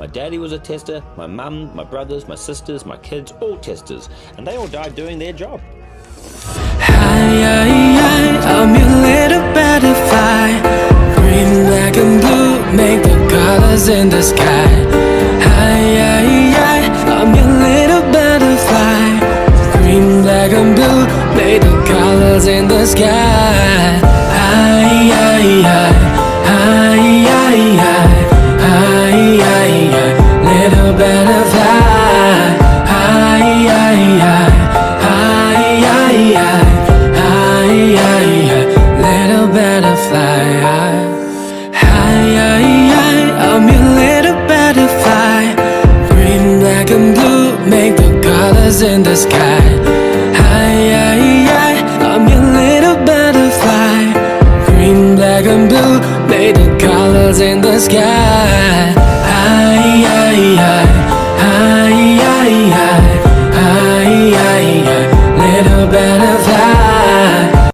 My daddy was a tester, my mum, my brothers, my sisters, my kids, all testers, and they all died doing their job. I'm your little butterfly. Green, black and blue make the colors in the sky. I'm your little butterfly. Green, black and blue make the colors in the sky. Little butterfly. Little butterfly. I'm your little butterfly. Green, black and blue make the colors in the sky. I'm your little butterfly. Green, black and blue make the colors in the sky. Little butterfly.